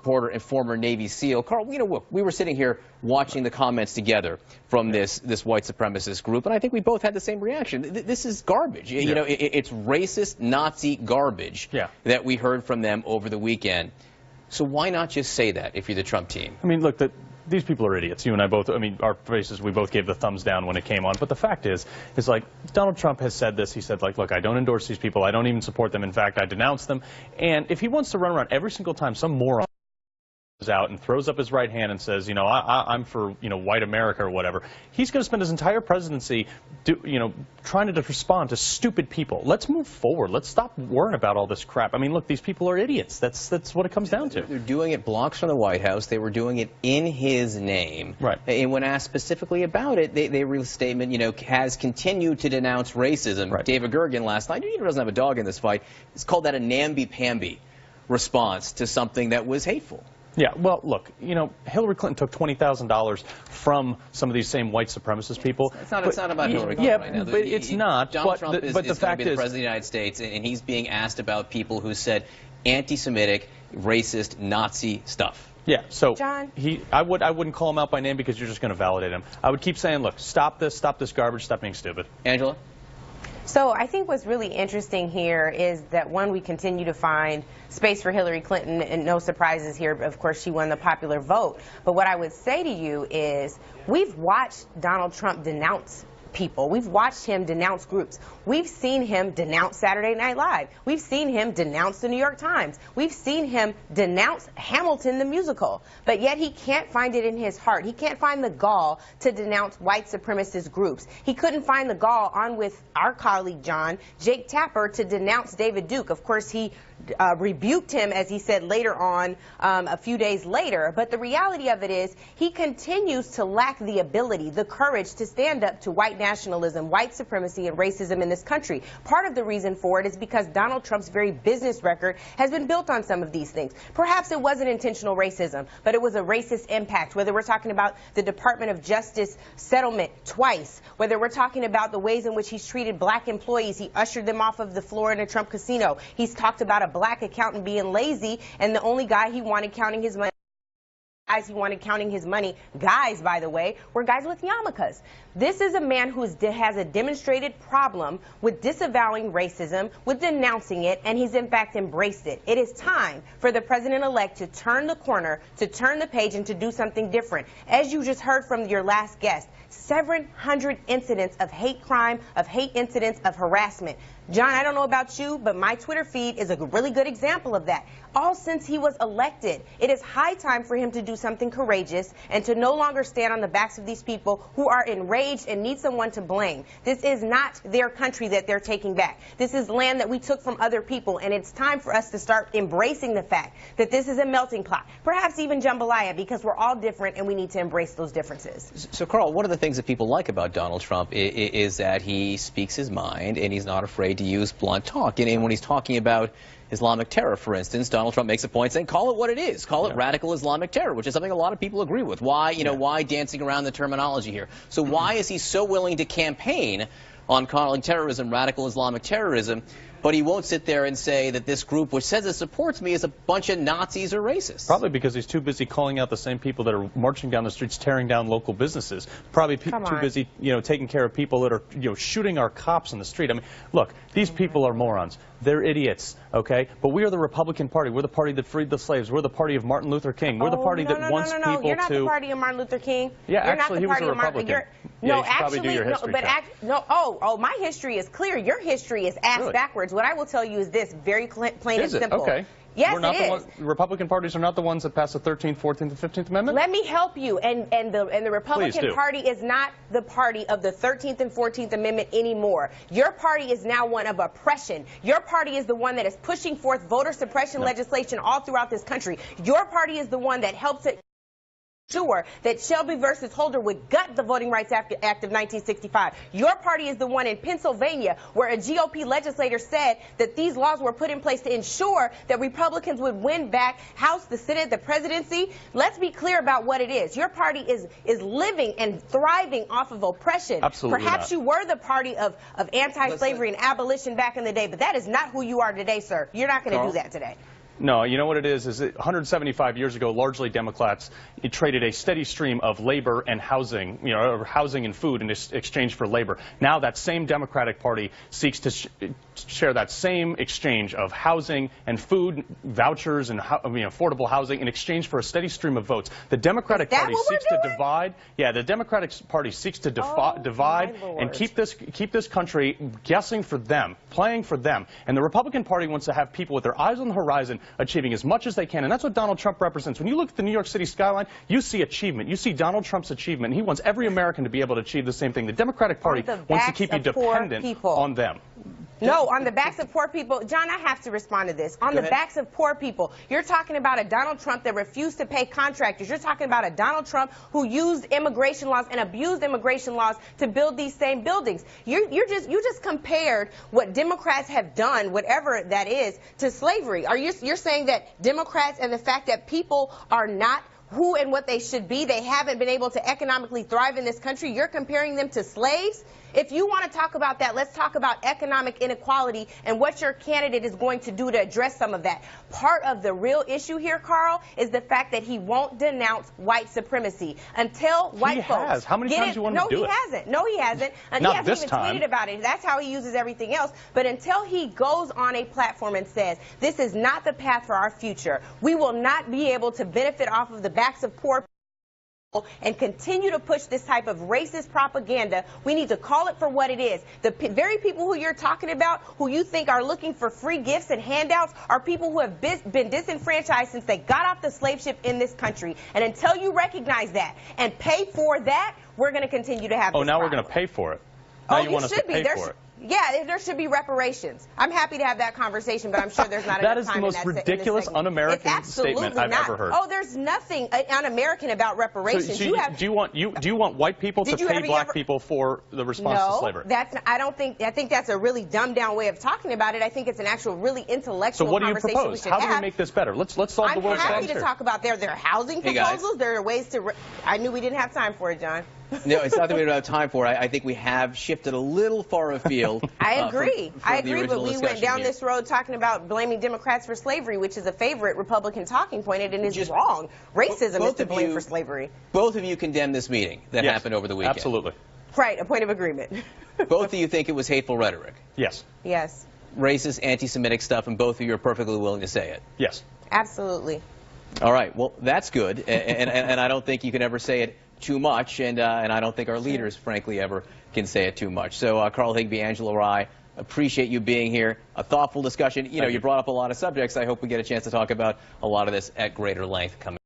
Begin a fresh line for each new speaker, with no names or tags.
supporter and former Navy SEAL. Carl, you know, we were sitting here watching the comments together from this white supremacist group, and I think we both had the same reaction. This is garbage. Yeah. You know, it's racist Nazi garbage that we heard from them over the weekend. So why not just say that if you're the Trump team?
I mean, look, these people are idiots. You and I both, I mean, our faces, we both gave the thumbs down when it came on. But the fact is like, Donald Trump has said this. He said, like, look, I don't endorse these people. I don't even support them. In fact, I denounce them. And if he wants to run around every single time some moron out and throws up his right hand and says, you know, I'm for, you know, white America or whatever, he's going to spend his entire presidency, trying to respond to stupid people. Let's move forward. Let's stop worrying about all this crap. I mean, look, these people are idiots. That's what it comes down to.
They're doing it blocks from the White House. They were doing it in his name.
Right.
And when asked specifically about it, they released a statement, you know, has continued to denounce racism.
Right.
David Gergen last night, he doesn't have a dog in this fight. He's called that a namby-pamby response to something that was hateful.
Yeah, well, look, you know, Hillary Clinton took $20,000 from some of these same white supremacist people.
It's not about Hillary Clinton right now.
But it's not.
Donald Trump is going to be the president of the United States, and he's being asked about people who said anti-Semitic, racist, Nazi stuff.
Yeah, so
John?
I wouldn't call him out by name because you're just going to validate him. I would keep saying, look, stop this garbage, stop being stupid.
Angela?
So I think what's really interesting here is that, one, we continue to find space for Hillary Clinton, and no surprises here. Of course, she won the popular vote. But what I would say to you is we've watched Donald Trump denounce people. We've watched him denounce groups. We've seen him denounce Saturday Night Live. We've seen him denounce the New York Times. We've seen him denounce Hamilton the musical. But yet he can't find it in his heart. He can't find the gall to denounce white supremacist groups. He couldn't find the gall on with our colleague John, Jake Tapper, to denounce David Duke. Of course, he rebuked him, as he said later on, a few days later. But the reality of it is he continues to lack the ability, the courage to stand up to white nationalism, white supremacy, and racism in this country. Part of the reason for it is because Donald Trump's very business record has been built on some of these things. Perhaps it wasn't intentional racism, but it was a racist impact, whether we're talking about the Department of Justice settlement twice, whether we're talking about the ways in which he's treated black employees. He ushered them off of the floor in a Trump casino. He's talked about a black accountant being lazy, and the only guy he wanted counting his money, guys, by the way, were guys with yarmulkes. This is a man who has a demonstrated problem with disavowing racism, with denouncing it, and he's in fact embraced it. It is time for the president-elect to turn the corner, to turn the page, and to do something different. As you just heard from your last guest, 700 incidents of hate crime, of hate incidents, of harassment. John, I don't know about you, but my Twitter feed is a really good example of that. All since he was elected. It is high time for him to do something courageous and to no longer stand on the backs of these people who are enraged and need someone to blame. This is not their country that they're taking back. This is land that we took from other people, and it's time for us to start embracing the fact that this is a melting pot, perhaps even jambalaya, because we're all different and we need to embrace those differences.
So, Carl, one of the things that people like about Donald Trump is that he speaks his mind and he's not afraid to use blunt talk. And when he's talking about Islamic terror, for instance, Donald Trump makes a point saying, call it what it is. Call it radical Islamic terror, which is something a lot of people agree with. Why, why dancing around the terminology here? So why is he so willing to campaign on calling terrorism radical Islamic terrorism, but he won't sit there and say that this group, which says it supports me, is a bunch of Nazis or racists?
Probably because he's too busy calling out the same people that are marching down the streets, tearing down local businesses. Probably too busy, taking care of people that are, shooting our cops in the street. I mean, look, these people are morons. They're idiots, okay? But we are the Republican Party. We're the party that freed the slaves. We're the party of Martin Luther King. We're the party that wants people to...
You're not the party of Martin Luther King.
Yeah,
you're
actually, he was a Republican.
No,
you should probably do your history check.
My history is clear. Your history is ass backwards. What I will tell you is this, very plain and simple.
Okay.
Yes,
We're not
it is.
The Republican parties are not the ones that passed the 13th, 14th, and 15th Amendment?
Let me help you. And the Republican Party is not the party of the 13th and 14th Amendment anymore. Your party is now one of oppression. Your party is the one that is pushing forth voter suppression legislation all throughout this country. Your party is the one that helps it sure that Shelby versus Holder would gut the Voting Rights Act of 1965. Your party is the one in Pennsylvania where a GOP legislator said that these laws were put in place to ensure that Republicans would win back House, the Senate, the presidency. Let's be clear about what it is. Your party is living and thriving off of oppression.
Absolutely
Perhaps you were the party of anti-slavery and abolition back in the day, but that is not who you are today, sir. You're not going to do that today.
No, you know what it is that 175 years ago, largely Democrats traded a steady stream of labor and housing, or housing and food in exchange for labor. Now that same Democratic Party seeks to share that same exchange of housing and food, vouchers and affordable housing in exchange for a steady stream of votes. The Democratic Party seeks to divide. Yeah, the Democratic Party seeks to divide and keep this country guessing for them, playing for them. And the Republican Party wants to have people with their eyes on the horizon, achieving as much as they can, and that's what Donald Trump represents. When you look at the New York City skyline, you see achievement. You see Donald Trump's achievement, and he wants every American to be able to achieve the same thing. The Democratic Party wants to keep you dependent on them.
No, on the backs of poor people. John, I have to respond to this. On the backs of poor people. You're talking about a Donald Trump that refused to pay contractors. You're talking about a Donald Trump who used immigration laws and abused immigration laws to build these same buildings. You just compared what Democrats have done, whatever that is, to slavery. You're saying that Democrats and the fact that people are not who and what they should be, they haven't been able to economically thrive in this country, you're comparing them to slaves? If you want to talk about that, let's talk about economic inequality and what your candidate is going to do to address some of that. Part of the real issue here, Carl, is the fact that he won't denounce white supremacy until white folks.
He has. How many times do you want him to do it?
No, he hasn't. No, he hasn't. And he hasn't even tweeted about it. That's how he uses everything else. But until he goes on a platform and says, this is not the path for our future, we will not be able to benefit off of the backs of poor people and continue to push this type of racist propaganda. We need to call it for what it is. The very people who you're talking about, who you think are looking for free gifts and handouts, are people who have been disenfranchised since they got off the slave ship in this country. And until you recognize that and pay for that, we're going to continue to have this
now
problem.
we're going to pay for it. Now you want us to pay for it.
Yeah, there should be reparations. I'm happy to have that conversation, but I'm sure there's not enough time.
That is the most ridiculous, un-American statement I've ever heard.
Oh, there's nothing un-American about reparations.
So do you want white people to pay black people for the response to slavery?
No, I think that's a really dumbed down way of talking about it. I think it's an actual really intellectual
So what do you
conversation
propose?
we should
How do
have.
we make this better? Let's solve the world's problems here.
I'm happy to talk about their housing proposals. There are ways to. I knew we didn't have time for it, John.
No, it's not that we don't have time for it. I think we have shifted a little far afield.
I agree.
I agree,
but we went down this road talking about blaming Democrats for slavery, which is a favorite Republican talking point, and it is wrong. Racism is to blame for slavery.
Both of you condemn this meeting that happened over the weekend.
Absolutely.
Right, a point of agreement.
Both of you think it was hateful rhetoric.
Yes.
Yes.
Racist, anti-Semitic stuff, and both of you are perfectly willing to say it.
Yes.
Absolutely.
All right. Well, that's good, and I don't think you can ever say it too much, and I don't think our leaders, frankly, ever can say it too much. So, Carl Higbee, Angela Rye, appreciate you being here. A thoughtful discussion. You brought up a lot of subjects. I hope we get a chance to talk about a lot of this at greater length coming.